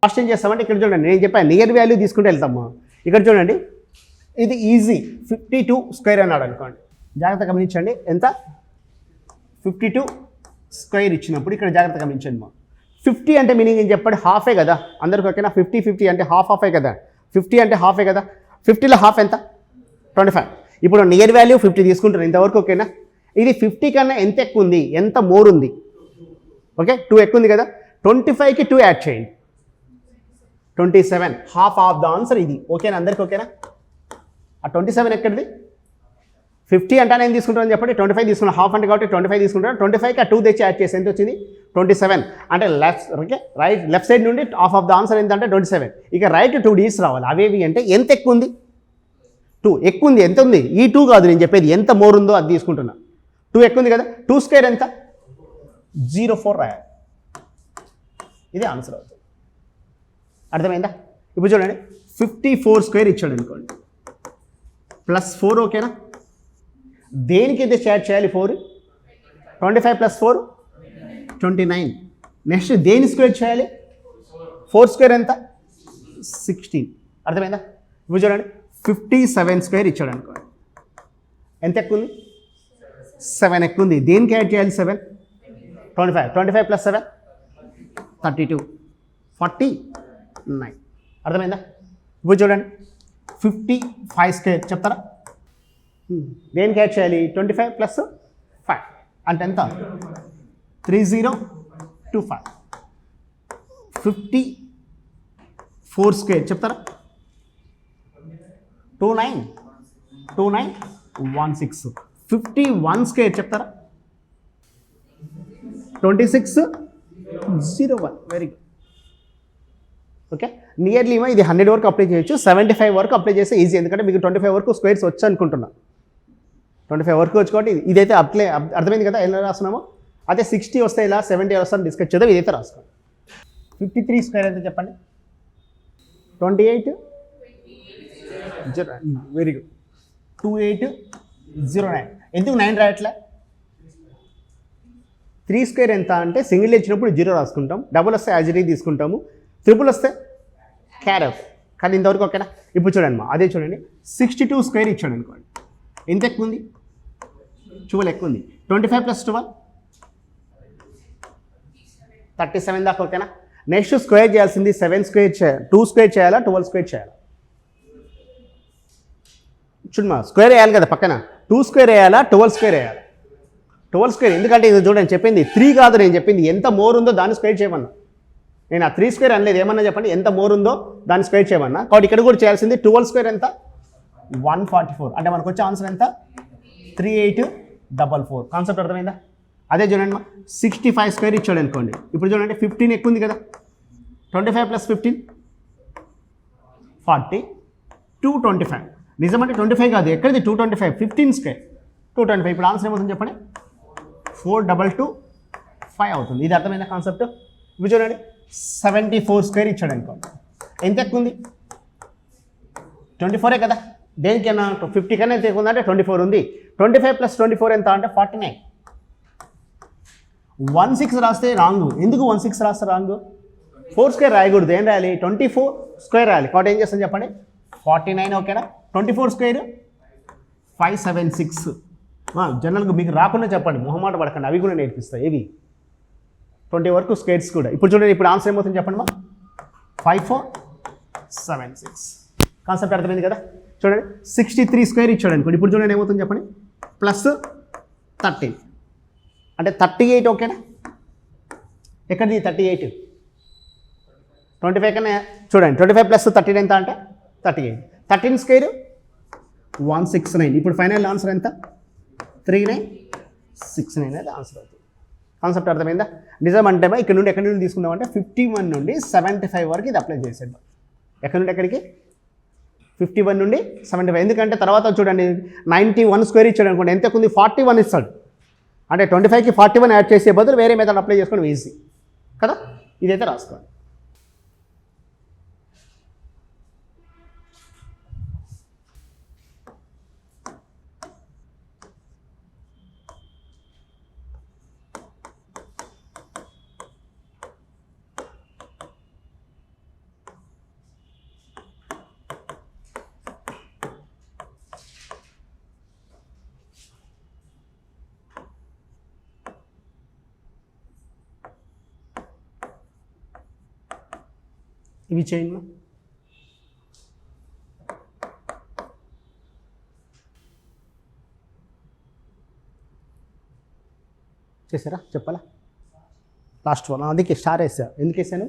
First ఏం చేస్తామంటే ఇక్కడ చూడండి, నేను చెప్పాను నియర్ వాల్యూ తీసుకుంటే వెళ్తాము. ఇక్కడ చూడండి, ఇది ఈజీ 52 స్క్వేర్ అన్నాడు అనుకోండి. జాగ్రత్తగా గమనించండి, ఎంత 52 స్క్వేర్ ఇచ్చినప్పుడు ఇక్కడ జాగ్రత్తగా గమనించండి. 50 అంటే మీనింగ్ ఏం చెప్పండి, హాఫే కదా అందరికి. ఓకేనా, 50 అంటే హాఫే కదా. 50 అంటే హాఫే కదా. 50లో హాఫ్ ఎంత? 25. ఇప్పుడు నియర్ వాల్యూ 50 తీసుకుంటారు ఇంతవరకు. ఓకేనా, ఇది 50 కన్నా ఎంత ఎక్కువ ఉంది, ఎంత మోర్ ఉంది? ఓకే, 2 ఎక్కువ ఉంది కదా. 25కి 2 యాడ్ చేయండి, 27. హాఫ్ ఆఫ్ ద ఆన్సర్ ఇది. ఓకేనా అందరికి? ఓకేనా, ఆ 27 ఎక్కడిది? 50 అంటే నేను తీసుకుంటాను చెప్పండి, 25 తీసుకున్నాను. హాఫ్ అంటే కాబట్టి 25 తీసుకుంటాను. 25కి ఆ 2 తెచ్చి యాడ్ చేసి ఎంత వచ్చింది? 27. అంటే లెఫ్ట్ సైడ్ నుండి హాఫ్ ఆఫ్ ద ఆన్సర్ ఏంటంటే 27. ఇక రైట్ 2 డిజిట్స్ రావాలి. అవేవి అంటే ఎంత ఎక్కువ ఉంది? 2 ఎక్కువ ఉంది. ఎంత ఉంది? ఈ 2 కాదు నేను చెప్పేది, ఎంత మోర్ ఉందో అది తీసుకుంటున్నా. 2 ఎక్కువ ఉంది కదా. 2 స్క్వేర్ ఎంత? 04 రాయాలి. ఇది ఆన్సర్ అవుతుంది. అర్థమైందా? ఇప్పుడు చూడండి, 54 స్క్వేర్ ఇచ్చాడు అనుకోండి, +4. ఓకేనా, దేనికైతే యాడ్ చేయాలి 4? 25 + 4 29. నెక్స్ట్ దేని స్క్వేర్ చేయాలి? 4 స్క్వేర్ ఎంత? 16. అర్థమైందా? ఇప్పుడు చూడండి, 57 స్క్వేర్ ఇచ్చాడు అనుకోండి, ఎంత ఎక్కువ ఉంది? 7 ఎక్కువ ఉంది. దేనికి యాడ్ చేయాలి 7? 25. 25 + 7 32. 49. అర్థమైందా? ఇప్పుడు చూడండి, 55 స్క్వేర్ చెప్తారా? దేనికి యాడ్ చేయాలి? 25 + 5 అంటే ఎంత? 3025. 54 స్క్వేర్ చెప్తారా? 2916. 51 స్క్వేర్ చెప్తారా? 2601. Very good. ఓకే, నియర్లీ ఇది 100 వరకు అప్లై చేయొచ్చు, 75 వరకు అప్లై చేస్తే ఈజీ. ఎందుకంటే మీకు 25 వరకు స్క్వేర్స్ వచ్చు అనుకుంటున్నా. 25 వరకు వచ్చి కాబట్టి ఇదైతే అర్థమైంది కదా ఎలా రాస్తున్నామో. అదే 60 వస్తే ఇలా, 70 వస్తాను డిస్కస్ చేద్దాం. ఇదైతే రాసుకోండి. 53 స్క్వేర్ అయితే చెప్పండి. 28 వెరీ గుడ్. 2809. ఎందుకు 9 రాయట్లే? 3 స్క్వేర్ ఎంత అంటే సింగిల్ ఇచ్చినప్పుడు 0 రాసుకుంటాం, డబుల్ వస్తే యాజ్ ఇట్ ఈజ్ తీసుకుంటాము, ట్రిపుల్ వస్తే క్యారెట్. కానీ ఇంతవరకు ఓకేనా? ఇప్పుడు చూడండి అదే చూడండి, 62 స్క్వేర్ ఇచ్చాడు అనుకోండి, ఎంత ఎక్కువ ఉంది? 12 ఎక్కువ ఉంది. 25 + 12 37 దాకా. ఓకేనా, నెక్స్ట్ స్క్వేర్ చేయాల్సింది 7 స్క్వేర్ చేయాలి, 2 స్క్వేర్ చేయాలా, 12 స్క్వేర్ చేయాలా? చూడమా, స్క్వేర్ వేయాలి కదా పక్కన. 2 స్క్వేర్ వేయాలా, 12 స్క్వేర్ వేయాలా? 12 స్క్వేర్. ఎందుకంటే ఇది చూడండి, చెప్పింది 3 కాదు, నేను చెప్పింది ఎంత మోర్ ఉందో దాన్ని స్క్వేర్ చేయమన్నా. నేను ఆ 3 స్క్వేర్ అనలేదు, ఏమన్నా చెప్పండి, ఎంత మోర్ ఉందో దాన్ని స్క్వేర్ చేయమన్నా. కాబట్టి ఇక్కడ కూడా చేయాల్సింది 12 స్క్వేర్ ఎంత? 144. అంటే మనకు వచ్చే ఆన్సర్ ఎంత? 3844. కాన్సెప్ట్ అర్థమైందా? అదే చూడండి, 65 స్క్వేర్ ఇచ్చాడు అనుకోండి. ఇప్పుడు చూడండి, 15 ఎక్కువ ఉంది కదా. 25 + 15 40. 225. నిజమంటే 25 కాదు, ఎక్కడిది 225? 15 స్క్వేర్ 225. ఇప్పుడు ఆన్సర్ ఏమవుతుంది చెప్పండి? 4225 అవుతుంది. ఇది అర్థమైందా కాన్సెప్ట్? ఇప్పుడు చూడండి, 74 స్క్వేర్ ఇచ్చాడు అనుకోండి, ఎంత ఎక్కువ ఉంది? 24 కదా. దేనికైనా 50 కన్నా ఎంత ఎక్కువ ఉందంటే 24 ఉంది. 25 + 24 ఎంత అంటే 49. 16 రాస్తే రాంగ్. ఎందుకు 16 రాస్తే రాంగ్? 4 స్క్వేర్ రాయకూడదు. ఏం రాయాలి? 24 స్క్వేర్ రాయాలి. కాబట్టి ఏం చేస్తాను చెప్పండి? 49. ఓకేనా, 24 స్క్వేర్ 576. జనరల్గా మీకు రాకుండా చెప్పండి, మొహమాట పడకండి, అవి కూడా నేర్పిస్తాయి. ఏవి 20 వరకు స్క్వేర్స్ కూడా. ఇప్పుడు చూడండి, ఇప్పుడు ఆన్సర్ ఏమవుతుంది చెప్పండి 5476. కాన్సెప్ట్ అర్థమైంది కదా. చూడండి, 63 స్క్వేర్ ఇచ్చాడు అనుకోండి. ఇప్పుడు చూడండి ఏమవుతుంది చెప్పండి? +13 అంటే 38. ఓకేనా, ఎక్కడిది 38? 25 కన్నా చూడండి, 25 + 13 ఎంత అంటే 38. 13 స్క్వేర్ 169. ఇప్పుడు ఫైనల్ ఆన్సర్ ఎంత? 3969 అనేది ఆన్సర్ అవుతుంది. కాన్సెప్ట్ అర్థమైందా? నిజం అంటే ఇక్కడ నుండి ఎక్కడి నుండి తీసుకుందామంటే 51 నుండి 75 వరకు ఇది అప్లై చేసేద్దాం. ఎక్కడి నుండి ఎక్కడికి? 51 నుండి 75. ఎందుకంటే తర్వాత చూడండి, 91 స్క్వేర్ ఇచ్చాడు అనుకోండి, ఎంత ఉంది? 41 ఇస్తాడు. అంటే 25కి 41 యాడ్ చేసే బదులు వేరే మెథడ్ అప్లై చేసుకోవడం ఈజీ కదా. ఇదైతే రాసుకోండి. ఇవి చేయండి. చేశారా? చెప్పాలా? లాస్ట్ వన్ అందుకే స్టార్ వేసా. ఎందుకు వేసాను?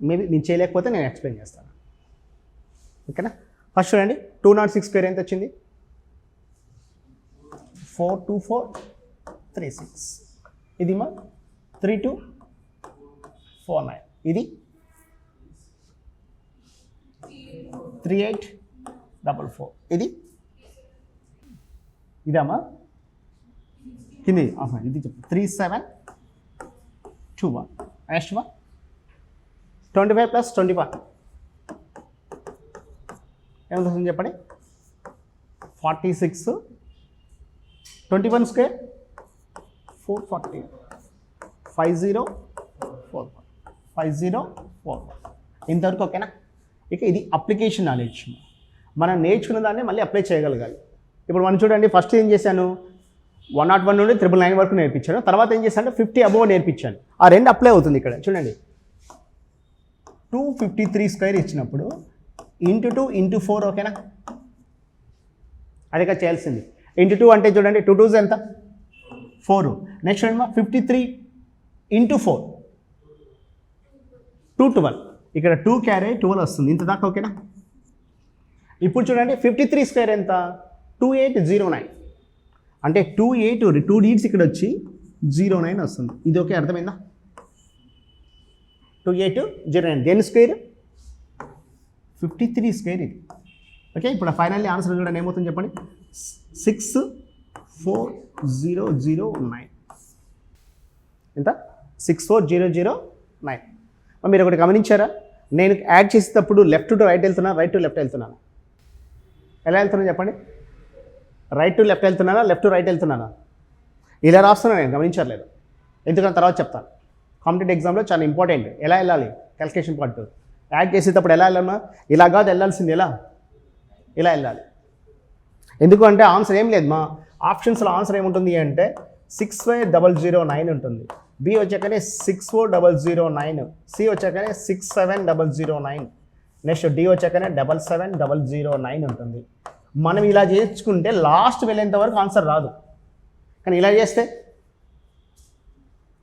మేబీ నేను చేయలేకపోతే నేను ఎక్స్ప్లెయిన్ చేస్తాను. ఓకేనా? ఫస్ట్ చూడండి 206 స్క్వేర్ ఎంత వచ్చింది? 42436. ఇది మా 3249. ఇది 3844. ఇది ఇదమ్మా కింది ఇది చెప్పు 3721. నెక్స్ట్ వన్ 25 + 21 ఎంత వస్తుంది చెప్పండి? 46. 21 స్క్వేర్ 440. 5041. 5041. ఇంతవరకు ఓకేనా? ఇక ఇది అప్లికేషన్ నాలెడ్జ్. మనం నేర్చుకున్న దాన్ని మళ్ళీ అప్లై చేయగలగాలి. ఇప్పుడు మనం చూడండి, ఫస్ట్ ఏం చేశాను, 101 నుండి 999 వరకు నేర్పించాను. తర్వాత ఏం చేశాను, 50 అబోవ్ నేర్పించాను. ఆ రెండు అప్లై అవుతుంది ఇక్కడ చూడండి. 253 స్క్వేర్ ఇచ్చినప్పుడు ఇంటూ 2 ఇంటూ 4 ఓకేనా? అదిగా చేయాల్సింది. ఇంటూ 2 అంటే చూడండి 2 2s ఎంత? 4. నెక్స్ట్ చూడండి 53 ఇంటూ 4 212. ఇక్కడ 2 క్యారీ 12 వస్తుంది. ఇంత దాకా ఓకేనా? ఇప్పుడు చూడండి 53 స్క్వేర్ ఎంత? 2809. అంటే 2 డీట్స్ ఇక్కడ వచ్చి 09 వస్తుంది. ఇది ఓకే, అర్థమైందా? 2809 దేని స్క్వేర్? 53 స్క్వేర్ ఇది. ఓకే, ఇప్పుడు ఫైనల్లీ ఆన్సర్ చూడండి ఏమవుతుంది చెప్పండి? 64009. ఎంత? 64009. మీరు ఒకటి గమనించారా? నేను యాడ్ చేసేటప్పుడు లెఫ్ట్ టు రైట్ వెళ్తున్నాను, రైట్ టు లెఫ్ట్ వెళ్తున్నాను. ఎలా వెళ్తున్నాను చెప్పండి? రైట్ టు లెఫ్ట్ వెళ్తున్నానా, లెఫ్ట్ టు రైట్ వెళ్తున్నానా? ఇలా రాస్తున్నాను నేను, గమనించలేదు. ఎందుకంటే తర్వాత చెప్తాను. కాంపిటేటివ్ ఎగ్జామ్లో చాలా ఇంపార్టెంట్. ఎలా వెళ్ళాలి క్యాల్కులేషన్ పార్ట్. యాడ్ చేసేటప్పుడు ఎలా వెళ్ళాలన్నా ఇలా కాదు వెళ్ళాల్సింది, ఎలా ఇలా వెళ్ళాలి. ఎందుకు అంటే ఆన్సర్ ఏం లేదు మా ఆప్షన్స్లో. ఆన్సర్ ఏముంటుంది అంటే 65009 ఉంటుంది. బి వచ్చాకనే 64009. సి వచ్చాకనే 67009. నెక్స్ట్ డి వచ్చాకనే 77009 ఉంటుంది. మనం ఇలా చేసుకుంటే లాస్ట్ వెళ్ళేంత వరకు ఆన్సర్ రాదు. కానీ ఇలా చేస్తే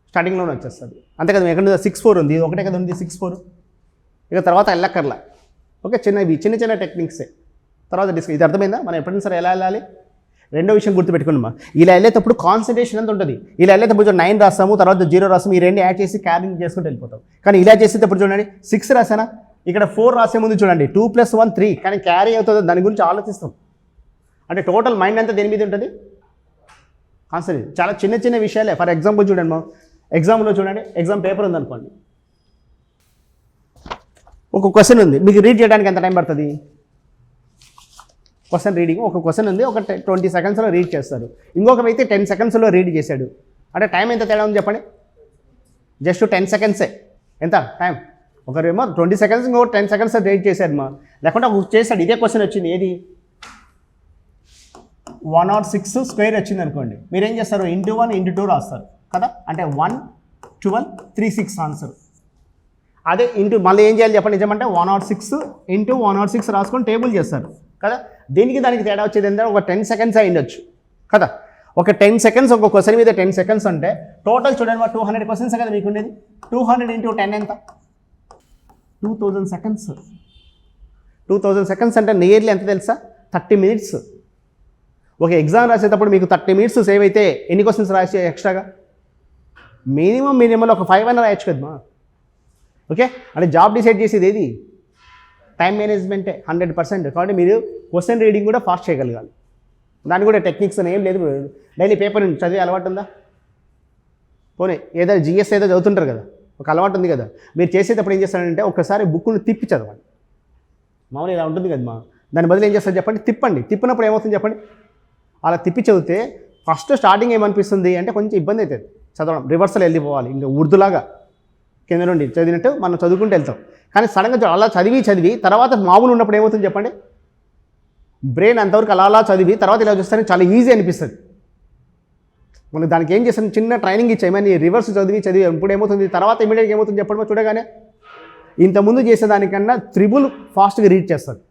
స్టార్టింగ్లోనే వచ్చేస్తుంది. అంతే కదా, ఎక్కడ 64 ఉంది, ఒకటే కదా ఉంది 64. ఇక తర్వాత వెళ్ళక్కర్లా. ఓకే, చిన్న చిన్న టెక్నిక్సే తర్వాత డిస్కస్. ఇది అర్థమైందా? మనం ఎప్పుడైనా సరే ఎలా వెళ్ళాలి? రెండో విషయం గుర్తుపెట్టుకున్నామా, ఇలా వెళ్ళేటప్పుడు కాన్సన్ట్రేషన్ ఎంత ఉంటుంది. ఇలా వెళ్ళేటప్పుడు 9 రాస్తాము, తర్వాత 0 రాస్తాము. ఈ రెండు యాడ్ చేసి క్యారింగ్ చేసుకుంటూ వెళ్ళిపోతాం. కానీ ఇలా చేసేటప్పుడు చూడండి 6 రాసానా, ఇక్కడ 4 రాసే ముందు చూడండి 2 + 1 3. కానీ క్యారీ అవుతుందో దాని గురించి ఆలోచిస్తాం. అంటే టోటల్ మైండ్ అంతా దేని మీద ఉంటుంది? కాన్సన్ట్రేట్. చాలా చిన్న చిన్న విషయాలే. ఫర్ ఎగ్జాంపుల్ చూడండి మా ఎగ్జామ్లో చూడండి, ఎగ్జామ్ పేపర్ ఉందనుకోండి, ఒక క్వశ్చన్ ఉంది, మీకు రీడ్ చేయడానికి ఎంత టైం పడుతుంది? క్వశ్చన్ రీడింగ్ ఒక క్వశ్చన్ ఉంది, ఒక 20 సెకండ్స్లో రీడ్ చేస్తారు. ఇంకొక వ్యక్తి 10 సెకండ్స్లో రీడ్ చేశాడు. అంటే టైం ఎంత తేడా ఉంది చెప్పండి? జస్ట్ 10 సెకండ్సే. ఎంత టైం? ఒకరేమో 20 సెకండ్స్, ఇంకొక 10 సెకండ్స్ రీడ్ చేశాడు మా. లేకుంటే ఒక చేశాడు, ఇదే క్వశ్చన్ వచ్చింది. ఏది? 106 స్క్వేర్ వచ్చింది అనుకోండి. మీరేం చేస్తారు? ఇంటూ 1 ఇంటూ 2 రాస్తారు కదా. అంటే 1 12 36 ఆన్సర్. అదే ఇంటూ మళ్ళీ ఏం చేయాలి చెప్పండి? నిజమంటే 106 ఇంటూ 106 రాసుకొని టేబుల్ చేస్తారు కదా. దీనికి దానికి తేడా వచ్చేది ఏంటంటే ఒక 10 సెకండ్స్ అయ్యిండొచ్చు కదా. ఒక 10 సెకండ్స్ ఒక క్వశ్చన్ మీద 10 సెకండ్స్ అంటే టోటల్ చూడండి 200 క్వశ్చన్స్ కదా మీకు ఉండేది. 200 ఇంటూ 10 ఎంత? 2000 సెకండ్స్. 2000 సెకండ్స్ అంటే నియర్లీ ఎంత తెలుసా? 30 మినిట్స్. ఒక ఎగ్జామ్ రాసేటప్పుడు మీకు 30 మినిట్స్ సేవ్ అయితే ఎన్ని క్వశ్చన్స్ రాసే ఎక్స్ట్రాగా? మినిమంలో ఒక 5 అయినా రాయొచ్చు కదమ్మా. ఓకే, అంటే జాబ్ డిసైడ్ చేసేది ఏది? టైం మేనేజ్మెంటే 100%. కాబట్టి మీరు క్వశ్చన్ రీడింగ్ కూడా ఫాస్ట్ చేయగలగాలి. దానికి కూడా టెక్నిక్స్ అని ఏం లేదు. డైలీ పేపర్ చదివే అలవాటు ఉందా? పోనీ ఏదో జిఎస్ ఏదో చదువుతుంటారు కదా, ఒక అలవాటు ఉంది కదా. మీరు చేసేటప్పుడు ఏం చేస్తారంటే ఒకసారి బుక్ను తిప్పి చదవండి. మామూలు ఇలా ఉంటుంది కదమ్మా. దాని బదులు ఏం చేస్తారు చెప్పండి? తిప్పండి. తిప్పినప్పుడు ఏమవుతుంది చెప్పండి? అలా తిప్పి చదివితే ఫస్ట్ స్టార్టింగ్ ఏమనిపిస్తుంది అంటే కొంచెం ఇబ్బంది అవుతుంది చదవడం. రివర్సల్ వెళ్ళిపోవాలి, ఇంకా ఉర్దూలాగా కింద నుండి చదివినట్టు మనం చదువుకుంటూ వెళ్తాం. కానీ సడన్గా అలా చదివి తర్వాత మామూలు ఉన్నప్పుడు ఏమవుతుంది చెప్పండి? బ్రెయిన్ అంతవరకు అలా చదివి తర్వాత ఇలా చూస్తే చాలా ఈజీ అనిపిస్తుంది. మనం దానికి ఏం చేస్తాం? చిన్న ట్రైనింగ్ ఇచ్చామని రివర్స్ చదివి ఇప్పుడు ఏమవుతుంది తర్వాత ఇమీడియట్గా ఏమవుతుంది చెప్పండి చూడగానే ఇంతకుముందు చేసేదానికన్నా త్రిబుల్ ఫాస్ట్గా రీడ్ చేస్తుంది.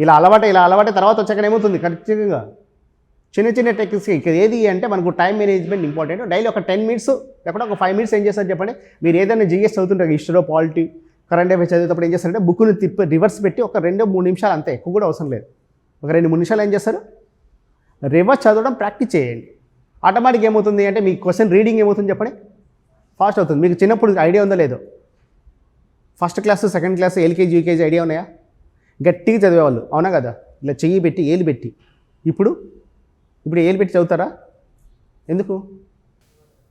ఇలా అలవాటే తర్వాత వచ్చాక ఏమవుతుంది ఖచ్చితంగా చిన్న చిన్న టెక్నిక్స్. ఇక్కడ ఏది అంటే మనకు టైం మేనేజ్మెంట్ ఇంపార్టెంట్. డైలీ ఒక 10 minutes లేకపోతే ఒక 5 minutes ఏం చేస్తారు చెప్పండి. మీరు ఏదైనా జీఎస్ చదువుతుంటారు, హిస్టరీ, పాలిటీ, కరెంట్ అఫైర్స్ చదివేటప్పుడు ఏం చేస్తారంటే బుక్ని రివర్స్ పెట్టి ఒక 2-3 నిమిషాలు అంతే, ఎక్కువ కూడా అవసరం లేదు. ఒక 2-3 నిమిషాలు ఏం చేస్తారు, రివర్స్ చదవడం ప్రాక్టీస్ చేయండి. ఆటోమేటిక్ ఏమవుతుంది అంటే మీ క్వశ్చన్ రీడింగ్ ఏమవుతుంది చెప్పండి, ఫాస్ట్ అవుతుంది. మీకు చిన్నప్పుడు ఐడియా ఉందో లేదో, first class, second class, LKG, UKG idea ఉన్నాయా? గట్టిగా చదివేవాళ్ళు, అవునా కదా? ఇలా చెయ్యి పెట్టి ఏలు పెట్టి. ఇప్పుడు ఏలు పెట్టి చదువుతారా? ఎందుకు?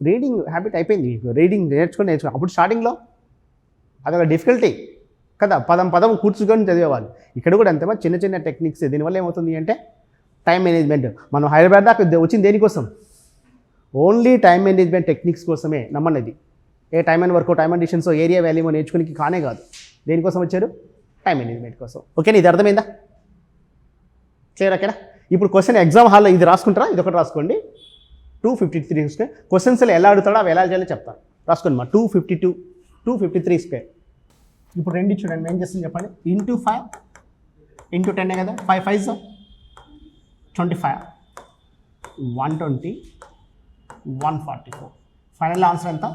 రీడింగ్ హ్యాబిట్ అయిపోయింది మీకు. రీడింగ్ నేర్చుకొని అప్పుడు స్టార్టింగ్లో అదొక డిఫికల్టీ కదా, పదం కూర్చుకొని చదివేవాళ్ళు. ఇక్కడ కూడా అంతే, చిన్న చిన్న టెక్నిక్స్. దీనివల్ల ఏమవుతుంది అంటే టైం మేనేజ్మెంట్. మనం హైదరాబాద్ దాకా వచ్చింది దేనికోసం? ఓన్లీ టైం మేనేజ్మెంట్ టెక్నిక్స్ కోసమే. నమ్మన్నది ఏ time and work, time and distance, area value నేర్చుకుని కానే కాదు. దేనికోసం వచ్చారు? టైం మేనేజ్మెంట్ కోసం. ఓకేనా? ఇది అర్థమైందా? క్లియర్? ఓకేనా? ఇప్పుడు క్వశ్చన్ ఎగ్జామ్ హాల్లో ఇది రాసుకుంటారా? ఇది ఒకటి రాసుకోండి. 253 స్క్వేర్. క్వశ్చన్స్లో ఎలా అడుగుతాడో అవి ఎలా చేయాలో చెప్తాను, రాసుకోండి. 252, 253 స్క్వేర్. ఇప్పుడు రెండు చూడండి, ఏం చేస్తుంది చెప్పండి. ఇంటూ 5 ఇంటూ 10 కదా, 5 5s 25, 120, 144. ఫైనల్ ఆన్సర్ ఎంత?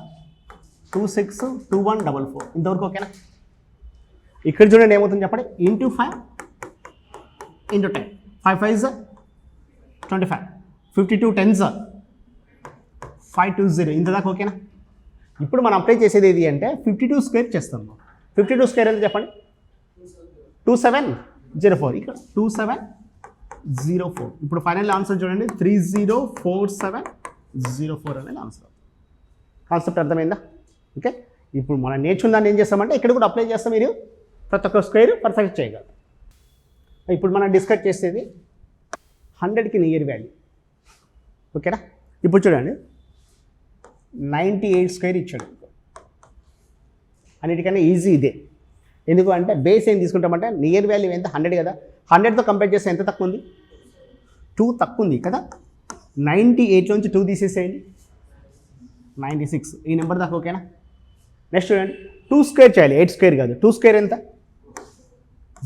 262144. ఇంతవరకు ఓకేనా? ఇక్కడ చూడండి ఏమవుతుంది చెప్పండి. Into 5 into 10, 5 5s 25, 52 10s 520. ఇంతదాకా ఓకేనా? ఇప్పుడు మనం అప్లై చేసేది ఏది అంటే 52 స్క్వేర్ చేస్తాం. 52 స్క్వేర్ ఎంత చెప్పండి? 2704. ఇక్కడ 2704. ఇప్పుడు ఫైనల్ ఆన్సర్ చూడండి, 304704 అనేది ఆన్సర్. కాన్సెప్ట్ అర్థమైందా? ఓకే. ఇప్పుడు మనం నేర్చుకున్న దాన్ని ఏం చేస్తామంటే ఇక్కడ కూడా అప్లై చేస్తాం. మీరు ప్రతి ఒక్క స్క్వేర్ పర్ఫెక్ట్ చేయగలరు. ఇప్పుడు మనం డిస్కస్ చేసేది 100కి నియర్ వాల్యూ. ఓకేనా? ఇప్పుడు చూడండి, 98 స్క్వేర్ ఇచ్చాడు. అన్నిటికన్నా ఈజీ ఇదే. ఎందుకు అంటే బేస్ ఏం తీసుకుంటామంటే నియర్ వాల్యూ ఎంత? 100 కదా. 100తో కంపేర్ చేస్తే ఎంత తక్కువ ఉంది? 2 తక్కువ ఉంది కదా. 98లోంచి 2 తీసేసేయండి, 96. ఈ నెంబర్ దాకా ఓకేనా? నెక్స్ట్ చూడండి, 2 స్క్వేర్ చేయాలి, 8 స్క్వేర్ కాదు. 2 స్క్వేర్ ఎంత?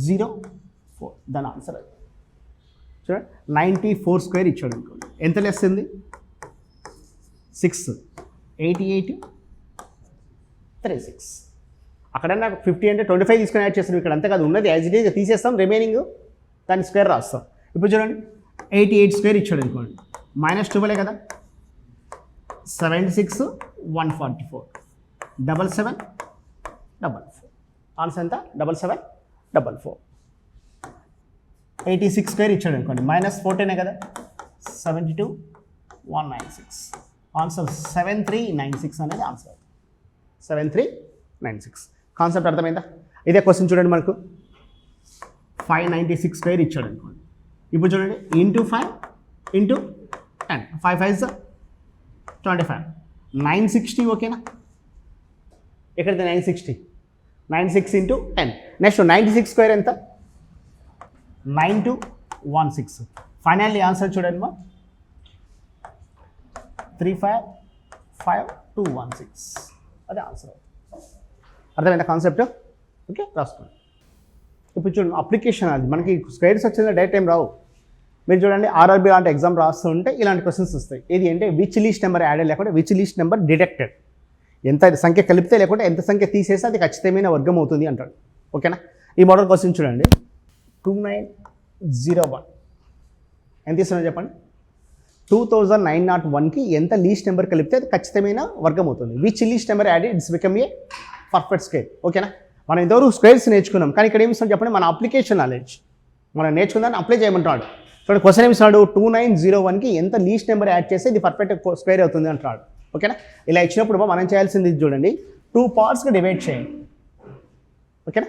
04. దాని ఆన్సర్ అది. చూడండి, 94 స్క్వేర్ ఇచ్చాడు అనుకోండి. ఎంత లెస్ ఉంది? 6, 88, 36. అక్కడన్నా 50 అంటే 25 తీసుకొని యాడ్ చేస్తాం. ఇక్కడ అంతే కాదు, ఉన్నది యాజ్ ఇట్ ఈజ్ తీసేస్తాం, రిమైనింగ్ దాన్ని స్క్వేర్ రాస్తాం. ఇప్పుడు చూడండి, 88 స్క్వేర్ ఇచ్చాడు అనుకోండి, -12 కదా. 76 144, 7744. ఆన్సర్ ఎంత? 7744. 86 స్క్వేర్ ఇచ్చాడు అనుకోండి, -14 కదా. 72 196. ఆన్సర్ 7396 అనేది ఆన్సర్. 7396. కాన్సెప్ట్ అర్థమైందా? ఇదే క్వశ్చన్ చూడండి, మనకు 596 స్క్వేర్ ఇచ్చాడు అనుకోండి. ఇప్పుడు చూడండి, ఇంటూ 5 ఇంటూ 10, 5 5s 25, 960. ఓకేనా? ఎక్కడితే 960? 96 ఇంటూ 10. నెక్స్ట్ 96 స్క్వేర్ ఎంత? 9216. ఫైనల్లీ ఆన్సర్ చూడండి మా 355216. అదే ఆన్సర్. అర్థమైందా కాన్సెప్ట్? ఓకే, రాసుకోండి. ఇప్పుడు చూడండి, అప్లికేషన్ అది మనకి స్క్వేర్స్ వచ్చిందా డైరెక్ట్ టైం రావు. మీరు చూడండి, ఆర్ఆర్బీ లాంటి ఎగ్జామ్ రాస్తుంటే ఇలాంటి క్వశ్చన్స్ వస్తాయి. ఏది అంటే విచ్ లీస్ట్ నెంబర్ యాడెడ్, లేకుంటే విచ్ లీస్ట్ నెంబర్ డిడక్టెడ్. ఎంత సంఖ్య కలిపితే లేకుంటే ఎంత సంఖ్య తీసేస్తే అది ఖచ్చితమైన వర్గం అవుతుంది అంటాడు. ఓకేనా? ఈ మోడల్ క్వశ్చన్ చూడండి, 2901 ఎంత ఇస్తున్నా చెప్పండి. 2901కి ఎంత లీస్ట్ నెంబర్ కలిపితే అది ఖచ్చితమైన వర్గం అవుతుంది. Which least number added it's become a perfect square. ఓకేనా? మనం ఇంతవరకు స్క్వేర్స్ నేర్చుకున్నాం, కానీ ఇక్కడ ఏమి ఇస్తాం చెప్పండి, మన అప్లికేషన్ నాలెడ్జ్. మనం నేర్చుకుందాన్ని అప్లై చేయమంటాడు. ఇక్కడ క్వశ్చన్ ఏమి ఇస్తున్నాడు, 2901కి ఎంత లీస్ట్ నెంబర్ యాడ్ చేస్తే ఇది పర్ఫెక్ట్ స్క్వేర్ అవుతుంది అంటాడు. ఓకేనా? ఇలా ఇచ్చినప్పుడు మనం చేయాల్సింది చూడండి, 2 పార్ట్స్గా డివైడ్ చేయండి. ఓకేనా?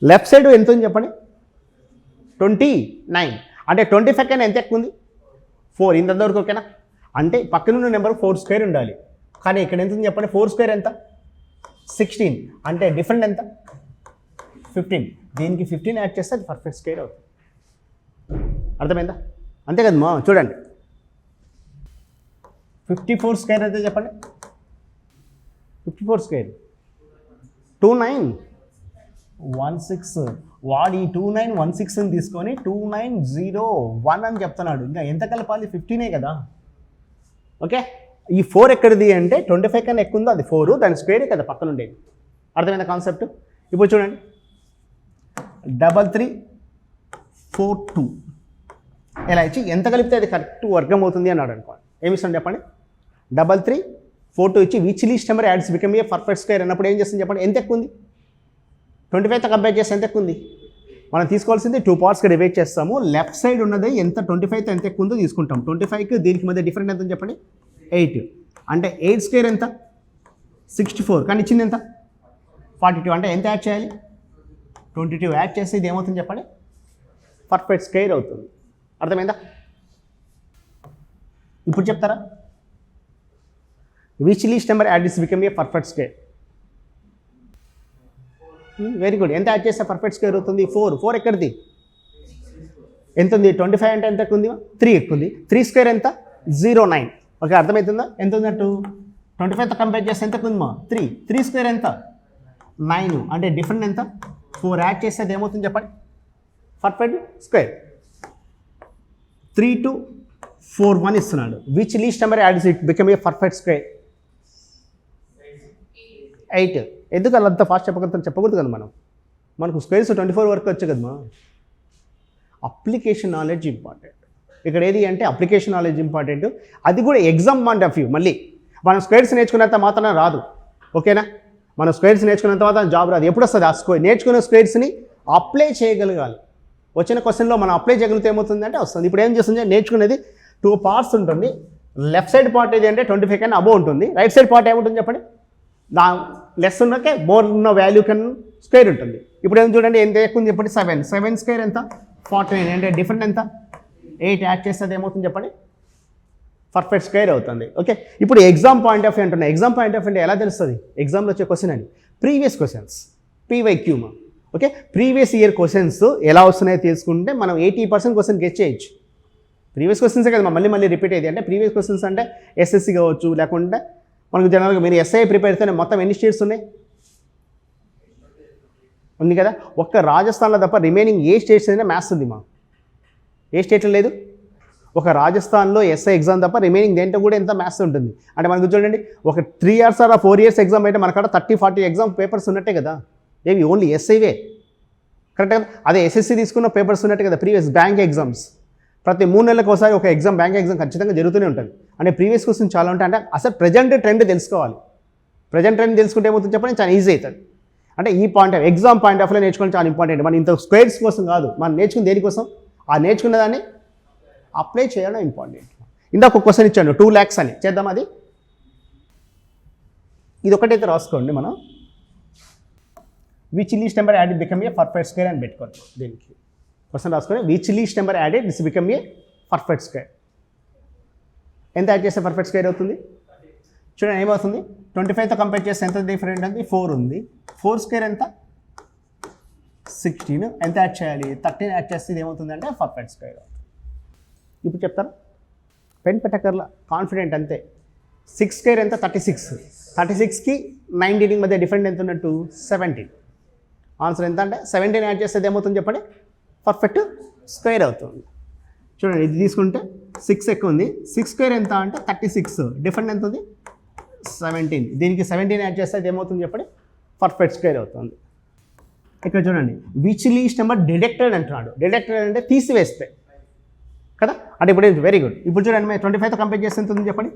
లెఫ్ట్ సైడ్ ఎంత ఉంది చెప్పండి, 29. అంటే 25 కన్నా ఎంత ఎక్కువ ఉంది? 4. ఇంతవరకు ఓకేనా? అంటే పక్కనున్న నెంబర్ 4 స్క్వేర్ ఉండాలి. కానీ ఇక్కడ ఎంత ఉంది చెప్పండి, 4 స్క్వేర్ ఎంత? 16. అంటే డిఫరెంట్ ఎంత? 15. దీనికి 15 యాడ్ చేస్తే అది పర్ఫెక్ట్ స్క్వేర్ అవుతుంది. అర్థమైందా? అంతే కదమ్మా. చూడండి, 54 స్క్వేర్ అయితే చెప్పండి. 54 స్క్వేర్ 2916 వాడు ఈ 2916ని తీసుకొని 2901 అని చెప్తున్నాడు. ఇంకా ఎంత కలపాలి? 15 కదా. ఓకే, ఈ 4 ఎక్కడిది అంటే 25 కన్నా ఎక్కువ ఉందో అది 4, దాని స్క్వేరే కదా పక్కన ఉండేది. అర్థమైందా కాన్సెప్ట్? ఇప్పుడు చూడండి 3342 ఇలా ఇచ్చి ఎంత కలిపితే అది కరెక్ట్ వర్గం అవుతుంది అన్నాడు అనుకోండి. ఏమి ఇస్తాను చెప్పండి? 3342 ఇచ్చి which least number ads become a perfect square అన్నప్పుడు ఏం చేస్తుంది చెప్పండి? ఎంత ఎక్కువ ఉంది? 25తో కంపేర్ చేస్తే ఎంత ఎక్కువ ఉంది? మనం తీసుకోవాల్సింది 2 పార్ట్స్గా డివైడ్ చేస్తాము. లెఫ్ట్ సైడ్ ఉన్నది ఎంత 25తో ఎంత ఎక్కువ ఉందో తీసుకుంటాం. 25కి దీనికి మధ్య డిఫరెంట్ ఎంత చెప్పండి? 8. అంటే 8 స్క్వేర్ ఎంత? 64. కానీ ఇచ్చింది ఎంత? 42. అంటే ఎంత యాడ్ చేయాలి? 22 యాడ్ చేస్తే ఇది ఏమవుతుంది చెప్పండి? పర్ఫెక్ట్ స్క్వేర్ అవుతుంది. అర్థమైందా? ఇప్పుడు చెప్తారా? Which least number add is become a perfect square? Very good. ఎంత యాడ్ చేస్తే పర్ఫెక్ట్ స్క్వేర్ అవుతుంది? 4 ఎక్కడిది? ఎంత ఉంది? 25 అంటే ఎంత ఎక్కువ ఉంది? 3 ఎక్కువ ఉంది. 3 స్క్వేర్ ఎంత? 09. ఓకే, అర్థమవుతుందా? ఎంత ఉందట్టు? 25తో కంపేర్ చేస్తే ఎంత ఎక్కువ ఉందమ్మా? 3 స్క్వేర్ ఎంత? 9. అంటే డిఫరెంట్ ఎంత? 4 యాడ్ చేస్తే అది ఏమవుతుంది చెప్పండి? Perfect square. 3241 ఇస్తున్నాడు. Which least number add is it become a perfect square? 8. ఎందుకు అలా అంత ఫాస్ట్ చెప్పకూడదు కదా మనకు స్క్వేర్స్ 24 వరకు వచ్చు కదమ్మా. Application knowledge important. ఇక్కడ ఏది అంటే అప్లికేషన్ నాలెడ్జ్ ఇంపార్టెంట్. అది కూడా ఎగ్జామ్ పాయింట్ ఆఫ్ వ్యూ. మళ్ళీ మనం స్క్వేర్స్ నేర్చుకున్నంత మాత్రం రాదు. ఓకేనా? మనం స్క్వేర్స్ నేర్చుకున్నంత మాత్రం జాబ్ రాదు. ఎప్పుడు వస్తుంది? ఆ నేర్చుకున్న స్క్వేర్స్ని అప్లై చేయగలగాలి. వచ్చిన క్వశ్చన్లో మనం అప్లై చేయగలిగితే ఏమవుతుందంటే వస్తుంది. ఇప్పుడు ఏం చేస్తుంది? నేర్చుకునేది 2 పార్ట్స్ ఉంటుంది. లెఫ్ట్ సైడ్ పార్ట్ ఏది అంటే 25 కన్నా అబోవ్ ఉంటుంది. రైట్ సైడ్ పార్ట్ ఏముంటుంది చెప్పండి? నా లెస్ ఉన్నకే మోర్ ఉన్న వాల్యూ కన్నా స్క్వేర్ ఉంటుంది. ఇప్పుడు ఏం చూడండి, ఎంత ఎక్కువ ఉంది చెప్పండి? 7 స్క్వేర్ ఎంత? 49. అంటే డిఫరెంట్ ఎంత? 8 యాడ్ చేస్తే ఏమవుతుంది చెప్పండి? పర్ఫెక్ట్ స్క్వేర్ అవుతుంది. ఓకే, ఇప్పుడు ఎగ్జామ్ పాయింట్ ఆఫ్ వ్యూ అంటున్నా. ఎగ్జామ్ పాయింట్ ఆఫ్ వ్యూ అంటే ఎలా తెలుస్తుంది? ఎగ్జామ్లో వచ్చే క్వశ్చన్ అని previous questions, PYQ. Okay, previous year questions ఎలా వస్తున్నాయో తెలుసుకుంటే మనం 80% క్వశ్చన్ గెస్ చేయొచ్చు. ప్రీవియస్ క్వశ్చన్సే కదా మళ్ళీ రిపీట్ అయ్యేది. అంటే ప్రీవియస్ క్వశ్చన్స్ అంటే SSC కావచ్చు, లేకుంటే మనకు జనరల్గా మీరు SI ప్రిపేర్ అయితేనే మొత్తం ఎన్ని స్టేట్స్ ఉన్నాయి? ఉంది కదా. ఒక్క రాజస్థాన్లో తప్ప రిమైనింగ్ ఏ స్టేట్స్ అయినా మ్యాథ్స్ ఉంది ఏ స్టేట్లో లేదు? ఒక రాజస్థాన్లో SI ఎగ్జామ్ తప్ప రిమైనింగ్ దేంట్లో కూడా ఎంత మ్యాథ్స్ ఉంటుంది. అంటే మనకు చూడండి, ఒక 3 years or 4 years ఎగ్జామ్ అయితే మనకాడ 30-40 ఎగ్జామ్ పేపర్స్ ఉన్నట్టే కదా. ఏవి? ఓన్లీ SIవే. కరెక్ట్ కదా. అదే SSC తీసుకున్న పేపర్స్ ఉన్నట్టే కదా. ప్రీవియస్ బ్యాంక్ ఎగ్జామ్స్ ప్రతి 3 నెలలకు ఒకసారి ఒక ఎగ్జామ్, బ్యాంక్ ఎగ్జామ్ ఖచ్చితంగా జరుగుతూనే ఉంటుంది. అంటే ప్రీవియస్ క్వశ్చన్ చాలా ఉంటాయి. అంటే అసలు ప్రజెంట్ ట్రెండ్ తెలుసుకోవాలి. ప్రజెంట్ ట్రెండ్ తెలుసుకుంటే ఏమవుతుంది చెప్పండి? చాలా ఈజీ అవుతుంది. అంటే ఈ point of exam point of వ్యూలో నేర్చుకోవడం చాలా ఇంపార్టెంట్. మనం ఇంత స్క్వేర్స్ కోసం కాదు, మనం నేర్చుకుని దేనికోసం? ఆ నేర్చుకున్న దాన్ని అప్లై చేయడం ఇంపార్టెంట్. ఇందాక ఒక క్వశ్చన్ ఇచ్చాను 2 lakhs అని. చేద్దాం అది. ఇది ఒకటైతే రాసుకోండి మనం. Which least number added become a perfect square అని పెట్టుకోండి. దీనికి క్వశ్చన్ రాసుకొని which least number added this become a perfect square. ఎంత యాడ్ చేస్తే పర్ఫెక్ట్ స్క్వేర్ అవుతుంది? చూడండి ఏమవుతుంది? 25తో కంపేర్ చేస్తే ఎంత డిఫరెంట్ ఉంది? 4 ఉంది. 4 స్క్వేర్ ఎంత? 16. ఎంత యాడ్ చేయాలి? 13 యాడ్ చేస్తే ఇది ఏమవుతుంది అంటే పర్ఫెక్ట్ స్క్వేర్ అవుతుంది. ఇప్పుడు చెప్తాను, పెన్ పెట్టకర్లా, కాన్ఫిడెంట్ అంతే. 6 స్క్వేర్ ఎంత? 36. 36కి 19 మధ్య డిఫరెంట్ ఎంత ఉన్నట్టు? 17. ఆన్సర్ ఎంత అంటే 17 యాడ్ చేస్తే ఏమవుతుంది చెప్పండి? పర్ఫెక్ట్ స్క్వేర్ అవుతుంది. చూడండి, ఇది తీసుకుంటే 6 ఎక్కువ ఉంది. 6 స్క్వేర్ ఎంత అంటే 36. డిఫరెంట్ ఎంత ఉంది? 17. దీనికి 17 యాడ్ చేస్తే అది ఏమవుతుంది చెప్పండి? పర్ఫెక్ట్ స్క్వేర్ అవుతుంది. ఇక్కడ చూడండి, విచ్ లీస్ట్ నెంబర్ డిడక్టెడ్ అంటున్నాడు. డిడక్టెడ్ అంటే తీసివేస్తే కదా. అంటే ఇప్పుడు వెరీ గుడ్. ఇప్పుడు చూడండి, 25తో కంపేర్ చేస్తే ఎంత ఉంది చెప్పండి?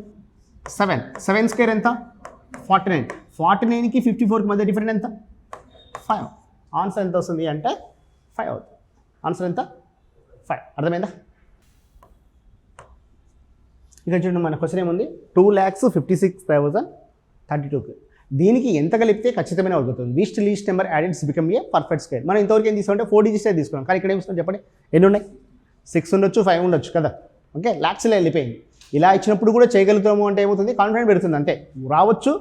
7. 7 స్క్వేర్ ఎంత? 49. 49కి 54కి మధ్య డిఫరెంట్ ఎంత? 5. ఆన్సర్ ఎంత వస్తుంది అంటే 5 అవుతుంది. ఆన్సర్ ఎంత? 5. అర్థమైందా? ఇక్కడ చూడండి, మన క్వశ్చన్ ఏముంది? 2,56,032. దీనికి ఎంత కలిపితే ఖచ్చితమైన అవుతుంది? Which least number added become a perfect square. మనం ఇంతవరకు ఏం తీసుకుంటే 4 digits తీసుకున్నాం. కానీ ఇక్కడ ఏమి ఇస్తాం చెప్పండి? ఎన్ని ఉన్నాయి? 6 ఉండొచ్చు, 5 ఉండొచ్చు కదా. ఓకే, లాక్స్లో వెళ్ళిపోయింది. ఇలా ఇచ్చినప్పుడు కూడా చేయగలుగుతాము అంటే ఏమవుతుంది? కాన్ఫిడెంట్ పెడుతుంది. అంతే, రావచ్చు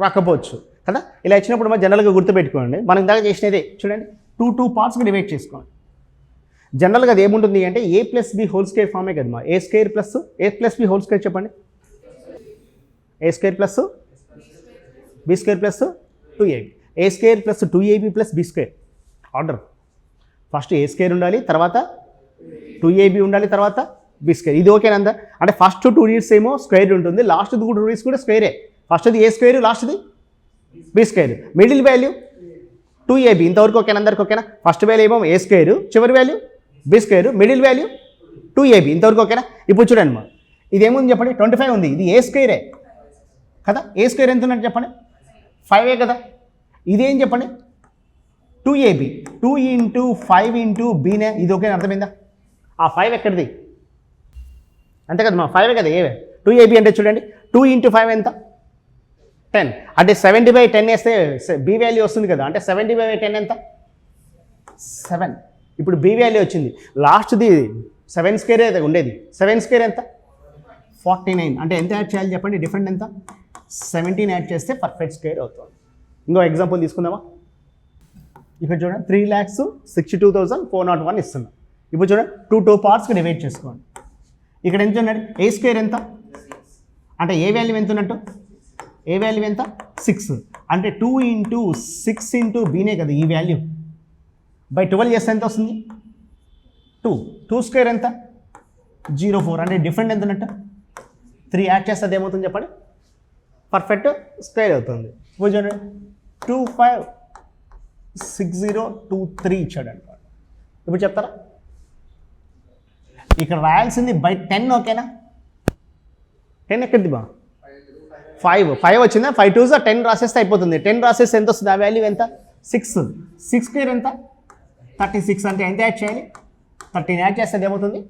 రాకపోవచ్చు కదా. ఇలా ఇచ్చినప్పుడు మనం జనరల్గా గుర్తుపెట్టుకోండి. మనం ఇందాక చేసినదే చూడండి, 2 పార్ట్స్గా డివైడ్ చేసుకోండి. జనరల్గా అది ఏముంటుంది అంటే A+B హోల్ స్క్వేర్ ఫామే కదమ్మా. A² + B హోల్ స్క్వేర్ చెప్పండి. A² + B² + 2AB. A square plus 2ab plus B square order. First A square ఉండాలి, తర్వాత 2ab ఉండాలి, తర్వాత బి స్క్వేర్. ఇది ఓకేనా అందా? అంటే ఫస్ట్ 2 డిజిట్స్ ఏమో స్క్వేర్ ఉంటుంది, లాస్ట్ 2 డిజిట్స్ కూడా స్క్వేరే. ఫస్ట్ది ఏ స్క్వేర్, లాస్ట్ది B square, middle value 2ab. ఇంతవరకు ఓకేనా? అందరికి ఓకేనా? ఫస్ట్ వాల్యూ ఏమో ఏ స్క్వేర్, చివరి value B square, middle value 2ab. ఇంతవరకు ఓకేనా? ఇప్పుడు చూడండి మా ఇదేముంది చెప్పండి, 25 ఉంది. ఇది ఏ స్క్వేరే కదా, ఏ స్క్వేర్ ఎంత ఉన్నట్టు చెప్పండి, 5 కదా. ఇదేం చెప్పండి, 2ab, 2 ఇంటూ 5 ఇంటూ బీనే. ఇది ఓకే, అర్థమైందా? ఆ 5 ఎక్కడిది, అంతే కదా మా, 5 కదా. 2ab అంటే చూడండి, 2 ఇంటూ 5 ఎంత, 10. అంటే 70/10 వేస్తే బి వాల్యూ వస్తుంది కదా, అంటే 70/10 ఎంత, 7. ఇప్పుడు బి వాల్యూ వచ్చింది. లాస్ట్ది 7 స్క్వేర్ అయితే ఉండేది, 7 స్క్వేర్ ఎంత, 49. అంటే ఎంత యాడ్ చేయాలి చెప్పండి, డిఫరెంట్ ఎంత, 17 యాడ్ చేస్తే పర్ఫెక్ట్ స్క్వేర్ అవుతుంది. ఇంకో ఎగ్జాంపుల్ తీసుకుందామా? ఇక్కడ చూడండి 3,62,401 ఇస్తున్నాం. ఇప్పుడు చూడండి 2 పార్ట్స్కి డివైడ్ చేసుకోండి. ఇక్కడ ఎంత ఉన్నాడు, ఏ స్క్వేర్ ఎంత, అంటే ఏ వాల్యూ ఎంత ఉన్నట్టు, ఏ వాల్యూ ఎంత, 6. అంటే 2 ఇంటూ 6 ఇంటూ బీనే కదా ఈ వాల్యూ, బై 12 చేస్తే ఎంత వస్తుంది, 2 స్క్వేర్ ఎంత, 0.4. అంటే డిఫరెంట్ ఎంత ఉన్నట్టు, 3 యాడ్ చేస్తే అది ఏమవుతుంది చెప్పండి, పర్ఫెక్ట్ స్క్వేర్ అవుతుంది. ఇప్పుడు చూడండి 256023 ఇచ్చాడు అనుకోండి. ఇప్పుడు చెప్తారా? ఇక్కడ రాయాల్సింది బై 10, ఓకేనా? 10 ఎక్కడిది బా, 5 వచ్చిందా, 5 2s 10 రాసేస్తే అయిపోతుంది. 10 రాసేస్తే ఎంత వస్తుంది, ఆ వాల్యూ ఎంత, 6 స్క్వేర్ ఎంత, 36. అంటే ఎంత యాడ్ చేయాలి, 13 యాడ్ చేస్తే అది ఏమవుతుంది,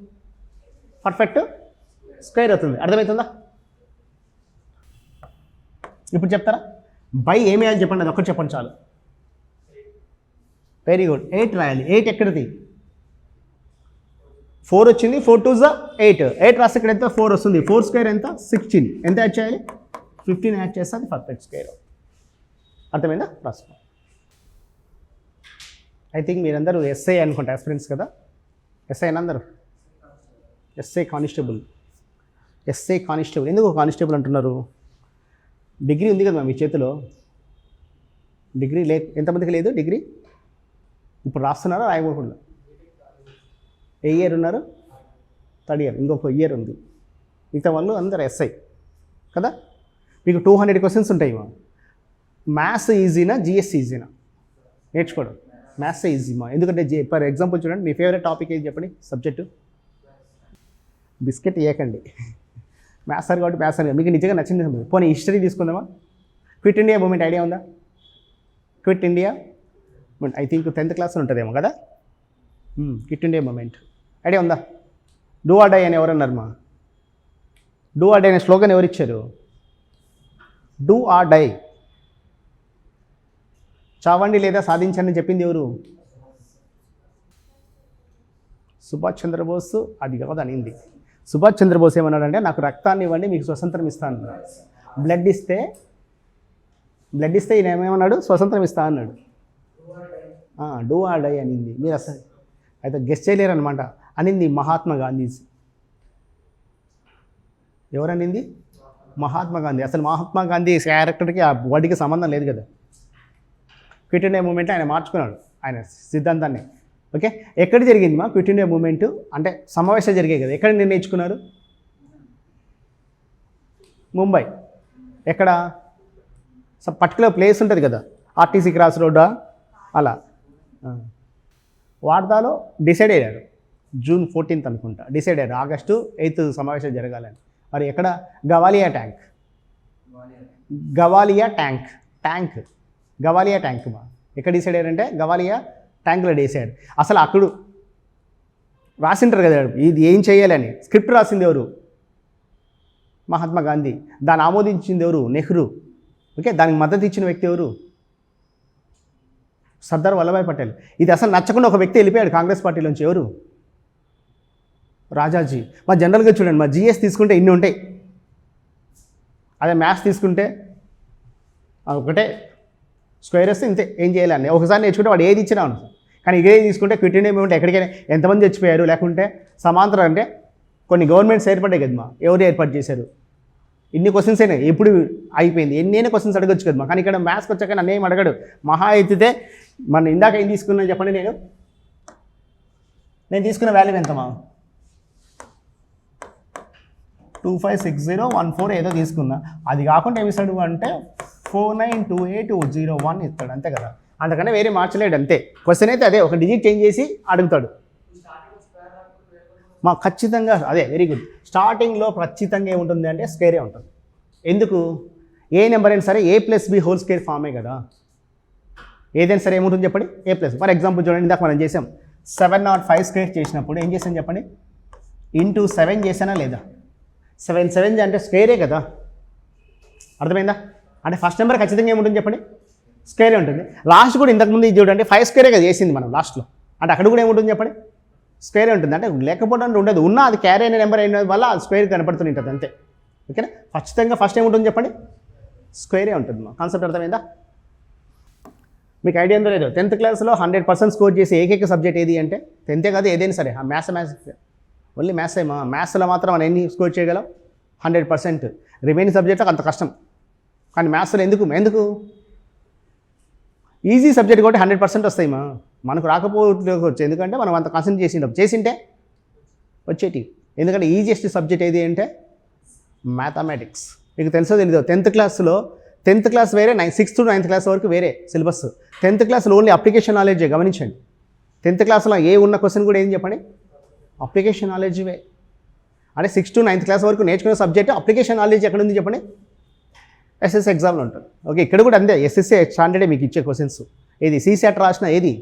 పర్ఫెక్ట్ స్క్వేర్ అవుతుంది. అర్థమవుతుందా? ఇప్పుడు చెప్తారా? బై ఏమి వేయాలి చెప్పండి, అది ఒక్కటి చెప్పండి చాలు. వెరీ గుడ్, 8 రాయాలి. 8 ఎక్కడిది, 4 వచ్చింది, 4 2s 8 రాస్తే ఇక్కడ ఎంత, 4 వస్తుంది. 4 స్క్వేర్ ఎంత, 16. ఎంత యాడ్ చేయాలి, 15 యాడ్ చేస్తే అది పర్ఫెక్ట్ స్క్వేర్. అర్థమైందా? రాసుకో. ఐ థింక్ మీరందరూ ఎస్ఐ అనుకుంటా, ఎస్పిరెంట్స్ కదా, ఎస్ఐ అని అందరూ, ఎస్ఐ కానిస్టేబుల్. ఎందుకు కానిస్టేబుల్ అంటున్నారు? డిగ్రీ ఉంది కదా మీ చేతిలో, డిగ్రీ ఎంతమందికి లేదు డిగ్రీ? ఇప్పుడు రాస్తున్నారా, రాయకూడదు? ఏ ఇయర్ ఉన్నారు, 3rd ఇయర్, ఇంకొక ఇయర్ ఉంది. మిగతా వాళ్ళు అందరు ఎస్ఐ కదా. మీకు 200 క్వశ్చన్స్ ఉంటాయి. మ్యాథ్స్ ఈజీనా, జిఎస్ ఈజీనా నేర్చుకోవడం? మ్యాథ్స్ ఈజీ మా, ఎందుకంటే ఫర్ ఎగ్జాంపుల్ చూడండి, మీ ఫేవరెట్ టాపిక్ ఏది చెప్పండి, సబ్జెక్టు. బిస్కెట్ ఇవ్వకండి, మ్యాథ్స్ సార్ కాబట్టి మ్యాథ్స్ సార్ మీకు నిజంగా నచ్చింది. పోనీ హిస్టరీ తీసుకుందామా? క్విట్ ఇండియా మూమెంట్ ఐడియా ఉందా? Quit India I think 10th క్లాస్లో ఉంటుందేమో కదా. క్విట్ ఇండియా మూమెంట్ ఐడియా ఉందా? డూ ఆర్ డై అని ఎవరన్నారు మా? డూ ఆర్ డై అనే స్లోగన్ ఎవరు ఇచ్చారు? డూ ఆర్ డై, చావండి లేదా సాధించండి చెప్పింది ఎవరు? సుభాష్ చంద్రబోస్. అది కాదు అనింది. సుభాష్ చంద్రబోస్ ఏమన్నాడంటే, నాకు రక్తాన్ని ఇవ్వండి మీకు స్వతంత్రం ఇస్తాను. బ్లడ్ ఇస్తే ఈయన ఏమేమన్నాడు, స్వతంత్రం ఇస్తా అన్నాడు. డూ ఆర్ డై అనింది. మీరు అసలు అయితే గెస్ట్ చేయలేరు అనమాట. అనింది మహాత్మా గాంధీ. ఎవరనింది? మహాత్మా గాంధీ. అసలు మహాత్మా గాంధీ క్యారెక్టర్కి ఆ వర్డ్కి సంబంధం లేదు కదా. క్విట్ ఇండియా మూమెంట్ ఆయన మార్చుకున్నాడు, ఆయన సిద్ధాంతాన్ని. ఓకే, ఎక్కడ జరిగింది మా క్విట్ ఇండియా మూమెంట్? అంటే సమావేశాలు జరిగాయి కదా, ఎక్కడ నిర్ణయించుకున్నారు? ముంబై. ఎక్కడ? పర్టికులర్ ప్లేస్ ఉంటుంది కదా, ఆర్టీసీ క్రాస్ రోడ్డా అలా. వార్దాలో డిసైడ్ అయ్యారు, June 14th అనుకుంటా డిసైడ్ అయ్యారు, August 8th సమావేశాలు జరగాలని. మరి ఎక్కడ? గవాలియా ట్యాంక్ మా. ఎక్కడ డిసైడ్ అయ్యారంటే గవాలియా ట్యాంక్లో డిసైడ్. అసలు అక్కడ రాసింటారు కదా ఇది ఏం చేయాలని, స్క్రిప్ట్ రాసింది ఎవరు? మహాత్మా గాంధీ. దాన్ని ఆమోదించింది ఎవరు? నెహ్రూ. ఓకే, దానికి మద్దతు ఇచ్చిన వ్యక్తి ఎవరు? సర్దార్ వల్లభాయ్ పటేల్. ఇది అసలు నచ్చకుండా ఒక వ్యక్తి వెళ్ళిపోయాడు కాంగ్రెస్ పార్టీలోంచి. ఎవరు? రాజాజీ. మా జనరల్గా చూడండి, మా జిఎస్ తీసుకుంటే ఇన్ని ఉంటాయి, అదే మ్యాథ్స్ తీసుకుంటే ఒకటే స్క్వేర్ వస్తే ఇంతే, ఏం చేయాలని ఒకసారి నేర్చుకుంటే వాడు ఏది ఇచ్చినా ఉంటుంది. కానీ ఇదే తీసుకుంటే క్విట్ ఇండియా మూమెంట్ ఎక్కడికైనా ఎంతమంది చచ్చిపోయారు, లేకుంటే సమాంతరం అంటే కొన్ని గవర్నమెంట్స్ ఏర్పడ్డాయి కదా మా. ఎవరు ఏర్పాటు చేశారు? ఇన్ని క్వశ్చన్స్ అయినాయి ఎప్పుడు అయిపోయింది ఎన్నైనా క్వశ్చన్స్ అడగొచ్చు కదా కానీ ఇక్కడ మ్యాథ్స్కి వచ్చాక నన్ను ఏం అడగడు మహా ఎత్తితే మన ఇందాక ఏం తీసుకున్నాను చెప్పండి నేను తీసుకున్న వాల్యూ ఎంతమా 256014 ఏదో తీసుకున్నా అది కాకుండా ఏమి ఇస్తాడు అంటే 492801 ఇస్తాడు అంతే కదా అందుకనే వేరే మార్చలేడు అంతే క్వశ్చన్ అయితే అదే ఒక డిజిట్ చేంజ్ చేసి అడుగుతాడు మా ఖచ్చితంగా అదే వెరీ గుడ్ స్టార్టింగ్లో ఖచ్చితంగా ఏముంటుంది అంటే స్క్వేరే ఉంటుంది ఎందుకు ఏ నెంబర్ అయినా సరే A+B హోల్ స్క్వేర్ ఫామే కదా ఏదైనా సరే ఏముంటుంది చెప్పండి A+. ఫర్ ఎగ్జాంపుల్ చూడండి ఇందాక మనం చేసాం 705 స్క్వేర్ చేసినప్పుడు ఏం చేసాం చెప్పండి ఇంటూ 7 చేసానా లేదా 7 అంటే స్క్వేరే కదా అర్థమైందా అంటే ఫస్ట్ నెంబర్ ఖచ్చితంగా ఏముంటుంది చెప్పండి స్క్వేరే ఉంటుంది లాస్ట్ కూడా ఇంతకుముందు ఇది చూడండి 5 స్క్వేరే కదా చేసింది మనం లాస్ట్లో అంటే అక్కడ కూడా ఏముంటుంది చెప్పండి స్క్వేర్ ఉంటుంది అంటే లేకపోవడం ఉండదు ఉన్న అది క్యారీ అనే నెంబర్ అయిన వల్ల అది స్క్వేర్ కనపడుతూ ఉంటుంది అంతే ఓకేనా ఖచ్చితంగా ఫస్ట్ ఏముంటుంది చెప్పండి స్క్వేరే ఉంటుంది మా కాన్సెప్ట్ అర్థమైందా మీకు ఐడియా ఉందో లేదో 10th క్లాస్లో 100% స్కోర్ చేసే ఏకైక సబ్జెక్ట్ ఏది అంటే 10th కాదు ఏదైనా సరే మ్యాథ్స్ ఓన్లీ మ్యాథ్స్ ఏమా మ్యాథ్స్లో మాత్రం మనం ఎన్ని స్కోర్ చేయగలం 100% రిమైనింగ్ సబ్జెక్ట్లకు అంత కష్టం కానీ మ్యాథ్స్లో ఎందుకు ఈజీ సబ్జెక్ట్ కాబట్టి 100% వస్తాయి మనకు రాకపోవచ్చు ఎందుకంటే మనం అంత కాన్సన్ట్రేట్ చేసింటే వచ్చేటి ఎందుకంటే ఈజియెస్ట్ సబ్జెక్ట్ ఏది అంటే మ్యాథమెటిక్స్ మీకు తెలుసో తెలీదు 10th క్లాస్లో 10th క్లాస్ వేరే 6th to 9th క్లాస్ వరకు వేరే సిలబస్ 10th క్లాస్లో ఓన్లీ అప్లికేషన్ నాలెడ్జే గమనించండి 10th క్లాస్లో ఏ ఉన్న క్వశ్చన్ కూడా ఏం చెప్పండి అప్లికేషన్ నాలెడ్జ్వే అంటే 6th to 9th క్లాస్ వరకు నేర్చుకునే సబ్జెక్ట్ అప్లికేషన్ నాలెడ్జ్ ఎక్కడ ఉంది చెప్పండి ఎస్ఎస్సి ఎగ్జామ్లో ఉంటుంది ఓకే ఇక్కడ కూడా అంతే ఎస్ఎస్సి స్టాండర్డే మీకు ఇచ్చే క్వశ్చన్స్ ఏది CSAT రాసిన ఏది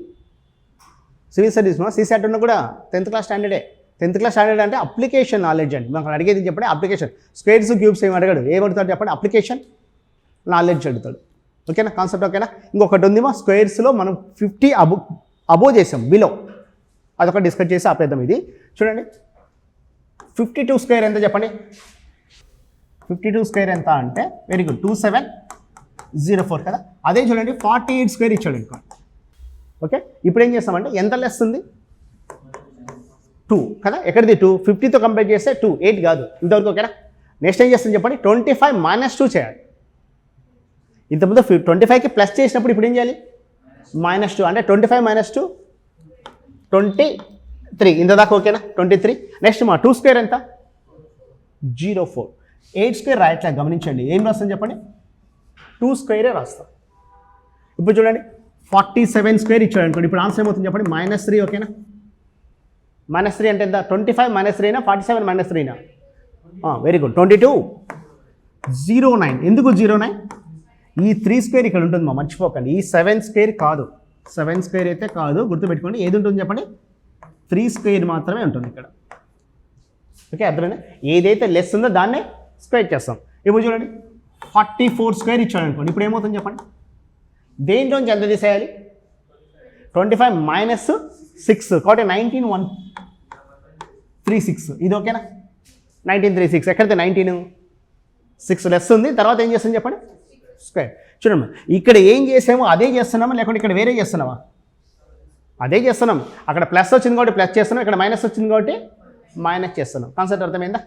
సివిల్ సర్వీస్ CSAT ఉన్న కూడా 10th క్లాస్ స్టాండర్డే 10th క్లాస్ స్టాండర్డ్ అంటే అప్లికేషన్ నాలెడ్జ్ అండి మనకు అడిగేది చెప్పండి అప్లికేషన్ స్క్వేర్స్ క్యూబ్స్ ఏమి అడగడు ఏమడుతాడు చెప్పండి అప్లికేషన్ నాలెడ్జ్ అడుగుతాడు ఓకేనా కాన్సెప్ట్ ఓకేనా ఇంకొకటి ఉంది స్క్వేర్స్లో మనం 50 అబో చేసాం బిలో అదొక డిస్కస్ చేసి ఆపేద్దాం ఇది చూడండి 52 స్క్వేర్ ఎంత చెప్పండి 52 స్క్వేర్ ఎంత అంటే వెరీ గుడ్ 2704 కదా అదే చూడండి 48 స్క్వేర్ ఇచ్చాడు ఇంకో ఓకే ఇప్పుడు ఏం చేస్తామంటే ఎంత లెస్ ఉంది 2 కదా ఎక్కడిది 2 50తో కంపేర్ చేస్తే 2 8 కాదు ఇంతవరకు ఓకేనా నెక్స్ట్ ఏం చేస్తాం చెప్పండి 25 - 2 చేయాలి ఇంతకుముందు 25కి ప్లస్ చేసినప్పుడు ఇప్పుడు ఏం చేయాలి -2 అంటే 25 - 2 23 ఇంత దాకా ఓకేనా 23 నెక్స్ట్ 2 స్క్వేర్ ఎంత 04 8 స్క్వేర్ రాయట్లే గమనించండి ఏం రాస్తాం చెప్పండి 2 స్క్వేరే రాస్తాం ఇప్పుడు చూడండి 47 స్క్వేర్ ఇచ్చాడు అనుకోండి ఇప్పుడు ఆన్సర్ ఏమవుతుంది చెప్పండి -3 ఓకేనా -3 అంటే ఎంత 25 - 3 47 - 3 వెరీ గుడ్ 22 09 ఎందుకు 09 ఈ 3 స్క్వేర్ ఇక్కడ ఉంటుంది మర్చిపోకండి ఈ 7 స్క్వేర్ కాదు 7 స్క్వేర్ అయితే కాదు గుర్తుపెట్టుకోండి ఏది ఉంటుంది చెప్పండి 3 స్క్వేర్ మాత్రమే ఉంటుంది ఇక్కడ ఓకే అర్థమైందా ఏదైతే లెస్ ఉందో దాన్నే స్క్వేర్ చేస్తాం ఇప్పుడు చూడండి 44 స్క్వేర్ ఇచ్చాడు అనుకోండి ఇప్పుడు ఏమవుతుంది చెప్పండి దేంట్లోంచి ఎంత తీసేయాలి 25 - 6 కాబట్టి 19136 ఇది ఓకేనా 1936 ఎక్కడైతే 19 6 లెస్ ఉంది తర్వాత ఏం చేస్తాం చెప్పండి స్క్వేర్ చూడండి ఇక్కడ ఏం చేసామో అదే చేస్తున్నామా లేకుంటే ఇక్కడ వేరే చేస్తున్నామా అదే చేస్తున్నాం అక్కడ ప్లస్ వచ్చింది కాబట్టి ప్లస్ చేస్తున్నాం ఇక్కడ మైనస్ వచ్చింది కాబట్టి మైనస్ చేస్తున్నాం కాన్సెప్ట్ అర్థమైందా